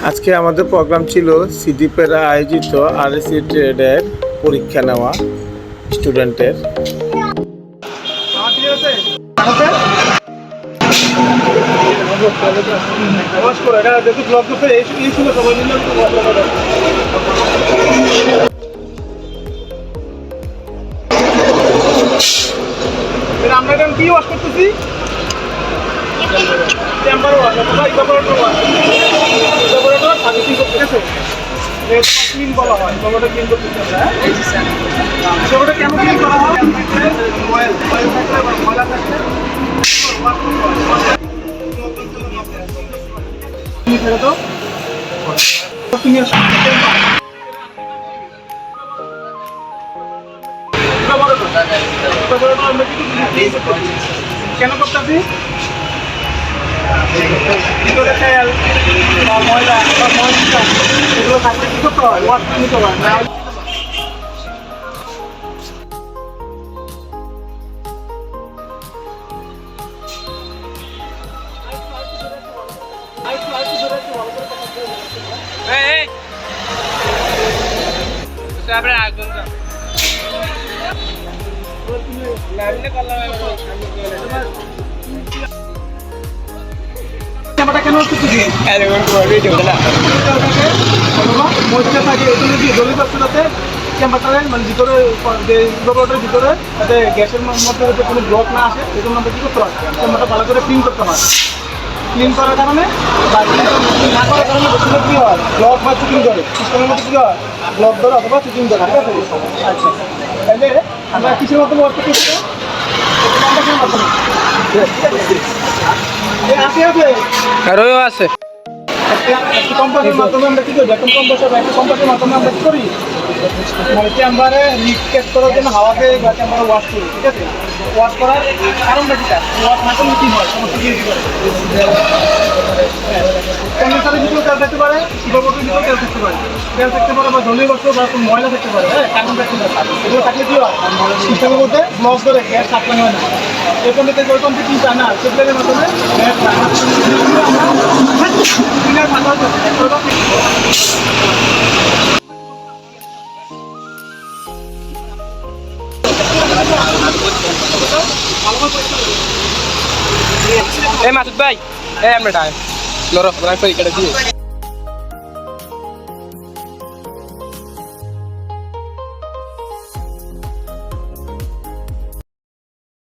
আজকে আমাদের প্রোগ্রাম ছিল সিডিপের আয়োজিত আরএসসি ট্রেডের পরীক্ষা নেওয়া স্টুডেন্টের। আমরা এখন কি ওয়াশ করতেছি? চেম্বার ওয়াশ অথবা ইভাপোরেটর ওয়াশ। ইভাপোরেটর সার্ভিসিং করতেছে। ক্লিন বলা হয়। ইভাপোরেটর ক্লিন করতেছে আমরা। ইভাপোরেটর কেন ক্লিন করা হয়? অয়েল থাকলে বা ময়লা থাকলে ওয়াশ করতে হয়। তুমি ছেড়ে দাও। তুমি কেন করতেছি? ভিতরে তেল বা ময়লা বা ময়লা এগুলো থাকলে কি করতে হয়? ওয়াশ করে নিতে হয়। ক্যামেরাটা কেন হচ্ছে তুই? মরিচা থাকে এখানে দিয়ে জলি পাচ্ছে যাতে ক্যামেরাটার মানে ভিতরে ইভাপোরেটরের ভিতরে যাতে গ্যাসের মধ্যে যাতে কোনো ব্লক না আসে এই জন্য আমরা কী করতে হয়? ক্যামেরাটা ভালো করে ক্লিন করতে হয়। ক্লিন করার কারণে বা না করার কারণে বেশিরভাগ কী হয়? ব্লক বা চুকিং ধরে সিস্টেমের মধ্যে কী হয়? ব্লক ধরে অথবা চুকিং ধরে, ঠিক আছে? আচ্ছা, তাহলে আমরা কিসের মাধ্যমে ওয়াশ করতে আছে কম্পাসের মাধ্যমে আমরা কি করি? এখন কম্পাসের মাধ্যমে আমরা কি করি? মানে চেম্বারে লিক টেস্ট করার জন্য হাওয়াতে বা চেম্বারে ওয়াশ করি, ঠিক আছে? ওয়াশ করার কারণটা কি? ওয়াশ না করলে কি হয়? সমস্যা কি করে? কন্ডেন্সারের ভিতরেও তেল থাকতে পারে, ইভাপোরেটরের ভিতরেও তেল থাকতে পারে, বা জলীয় বাষ্প বা কোনো ময়লা থাকতে পারে। হ্যাঁ, কার্বন ডাইঅক্সাইড এগুলো থাকলে কি হয়? সিস্টেমের মধ্যে ব্লক ধরে গ্যাস সাপ্লাই হয় না। এরকম থেকে ওরকম কি চায় না সেপ্লাইয়ের মাধ্যমে গ্যাস মাসুদ ভাই আমরা টাইম লড়ো পরীক্ষাটা দিয়ে